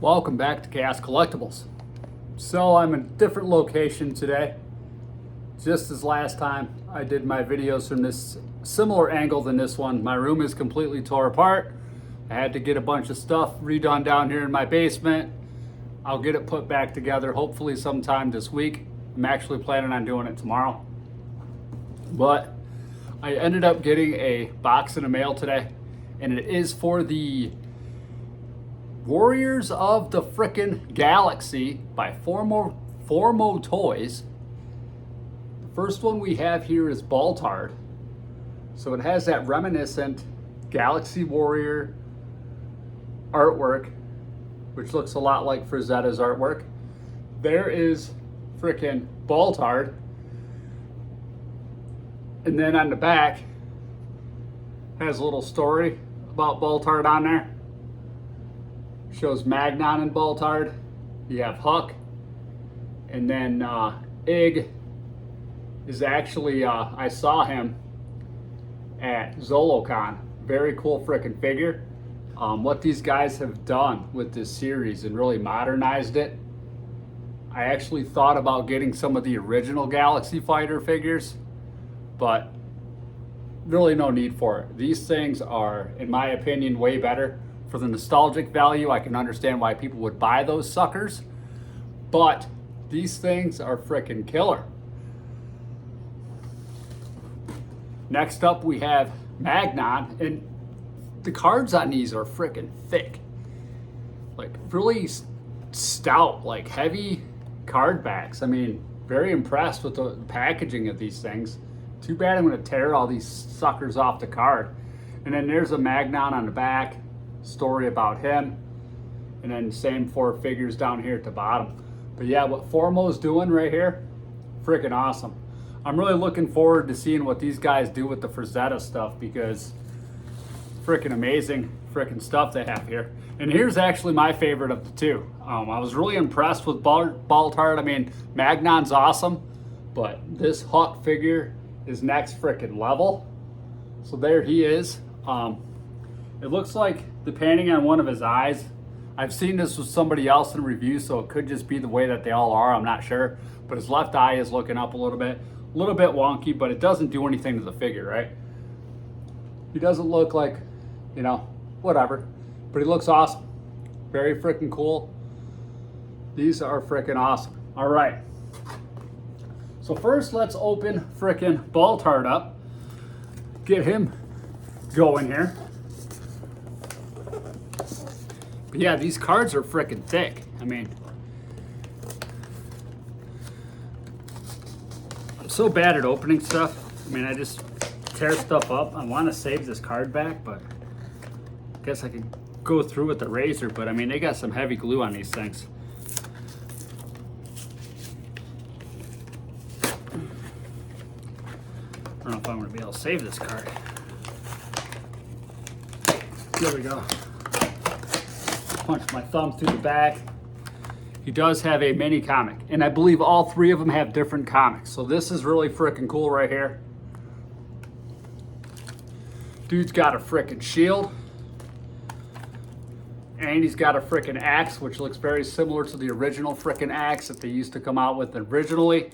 Welcome back to Chaos Collectibles. So I'm in a different location today. Just as last time I did my videos from this similar angle than this one. My room is completely tore apart. I had to get a bunch of stuff redone down here in my basement. I'll get it put back together hopefully sometime this week. I'm actually planning on doing it tomorrow. But I ended up getting a box in the mail today, and it is for the Warriors of the Frickin' Galaxy by Formo Toys. The first one we have here is Baltard. So it has that reminiscent Galaxy Warrior artwork, which looks a lot like Frazetta's artwork. There is frickin' Baltard. And then on the back has a little story about Baltard on there. Shows Magnon and Baltard. You have Huck. And then Ig is actually, I saw him at ZoloCon. Very cool freaking figure. What these guys have done with this series and really modernized it. I actually thought about getting some of the original Galaxy Fighter figures, but really no need for it. These things are, in my opinion, way better. For the nostalgic value, I can understand why people would buy those suckers, but these things are freaking killer. Next up, we have Magnon, and the cards on these are freaking thick, like really stout, like heavy card backs. I mean, very impressed with the packaging of these things. Too bad I'm going to tear all these suckers off the card. And then there's a Magnon on the back. Story about him, and then same 4 figures down here at the bottom. But yeah, what Formo's doing right here, freaking awesome. I'm really looking forward to seeing what these guys do with the Frazetta stuff, because freaking amazing freaking stuff they have here. And here's actually my favorite of the two. I was really impressed with Baltard. I mean, Magnon's awesome, but this Huck figure is next freaking level. So there he is. It looks like, depending on one of his eyes, I've seen this with somebody else in review, so it could just be the way that they all are, I'm not sure. But his left eye is looking up a little bit wonky, but it doesn't do anything to the figure, right? He doesn't look like, you know, whatever, but he looks awesome. Very freaking cool. These are freaking awesome. All right. So first, let's open freaking Baltard up. Get him going here. But yeah, these cards are freaking thick. I mean, I'm so bad at opening stuff. I mean, I just tear stuff up. I want to save this card back, but I guess I could go through with the razor. But I mean, they got some heavy glue on these things. I don't know if I'm going to be able to save this card. There we go. Punch my thumb through the back. He does have a mini comic, and I believe all 3 of them have different comics. So this is really freaking cool right here. Dude's got a freaking shield, and he's got a freaking axe, which looks very similar to the original freaking axe that they used to come out with originally.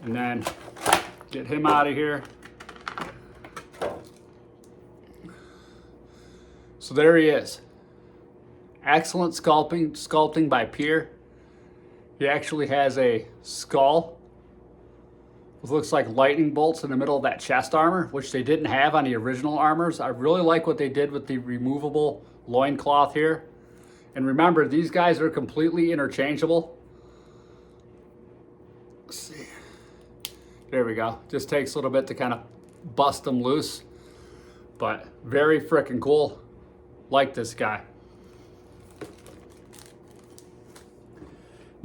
And then get him out of here. So there he is. Excellent sculpting by Pierre. He actually has a skull. It looks like lightning bolts in the middle of that chest armor, which they didn't have on the original armors. I really like what they did with the removable loincloth here. And remember, these guys are completely interchangeable. Let's see. There we go. Just takes a little bit to kind of bust them loose. But very freaking cool. Like this guy.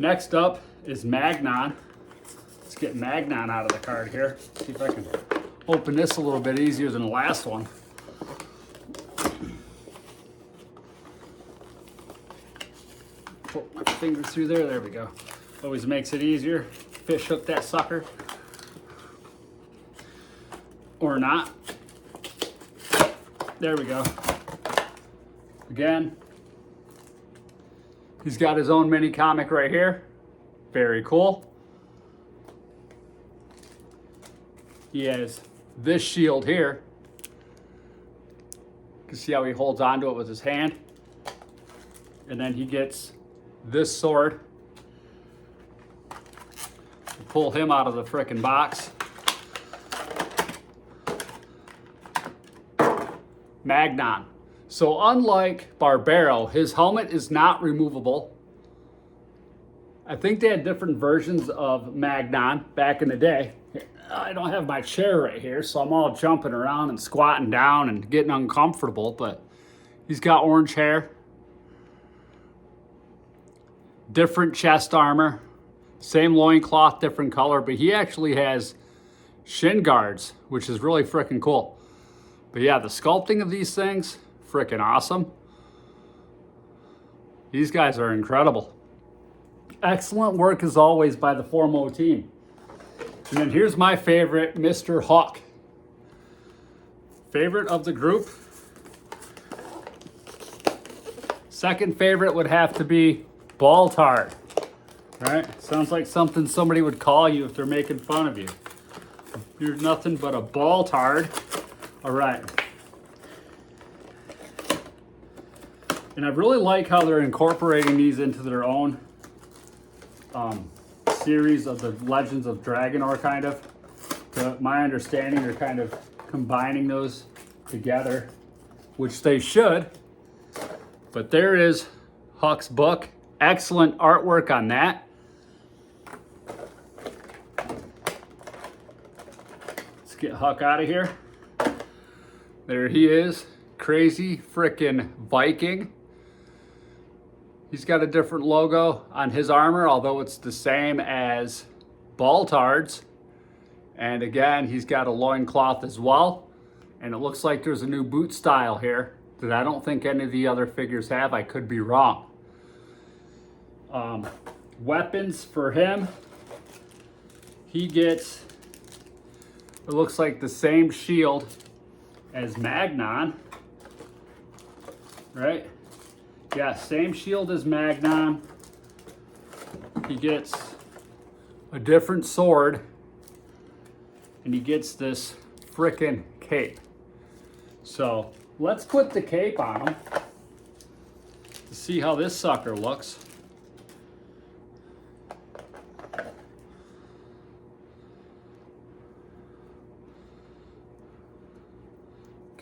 Next up is Magnon. Let's get Magnon out of the card here. See if I can open this a little bit easier than the last one. Put my finger through there. There we go. Always makes it easier. Fish hook that sucker. Or not. There we go. Again, He's got his own mini comic right here. Very cool. He has this shield here. You can see how he holds onto it with his hand. And then he gets this sword. Pull him out of the frickin' box. Magnon. So unlike Barbaro, his helmet is not removable. I think they had different versions of Magnon back in the day. I don't have my chair right here, so I'm all jumping around and squatting down and getting uncomfortable, but he's got orange hair. Different chest armor. Same loincloth, different color, but he actually has shin guards, which is really freaking cool. But yeah, the sculpting of these things, freaking awesome. These guys are incredible. Excellent work as always by the Formo team. And then here's my favorite, Mr. Huck. Favorite of the group. Second favorite would have to be Baltard. Right? Sounds like something somebody would call you if they're making fun of you. You're nothing but a Baltard. All right. And I really like how they're incorporating these into their own series of the Legends of Dragonor, kind of. To my understanding, they're kind of combining those together, which they should. But there is Huck's book. Excellent artwork on that. Let's get Huck out of here. There he is. Crazy frickin' Viking. He's got a different logo on his armor, although it's the same as Baltard's. And again, he's got a loincloth as well. And it looks like there's a new boot style here that I don't think any of the other figures have. I could be wrong. Weapons for him. He gets, it looks like the same shield as Magnon. Right? Yeah, same shield as Magnon. He gets a different sword. And he gets this frickin' cape. So let's put the cape on him to see how this sucker looks.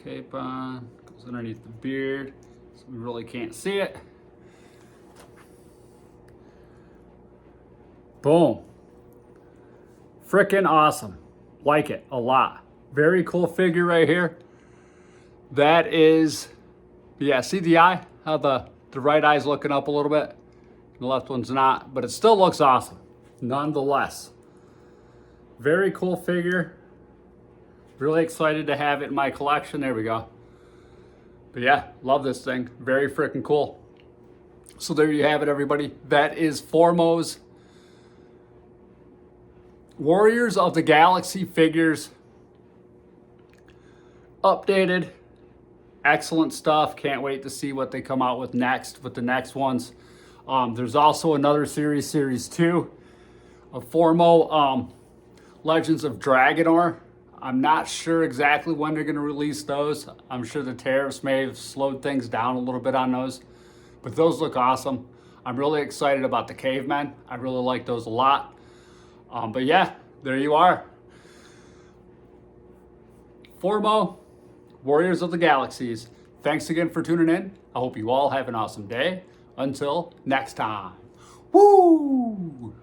Cape on, goes underneath the beard, so we really can't see it. Boom. Frickin' awesome. Like it a lot. Very cool figure right here. That is, yeah, see the eye? How the right eye's looking up a little bit. The left one's not, but it still looks awesome, nonetheless. Very cool figure. Really excited to have it in my collection. There we go. But yeah, love this thing. Very freaking cool. So there you have it, everybody. That is Formo's Warriors of the Galaxy figures. Updated. Excellent stuff. Can't wait to see what they come out with next, with the next ones. There's also another series, Series 2 of Formo Legends of Dragonor. I'm not sure exactly when they're going to release those. I'm sure the tariffs may have slowed things down a little bit on those. But those look awesome. I'm really excited about the cavemen. I really like those a lot. But yeah, there you are. Formo, Warriors of the Galaxies. Thanks again for tuning in. I hope you all have an awesome day. Until next time. Woo!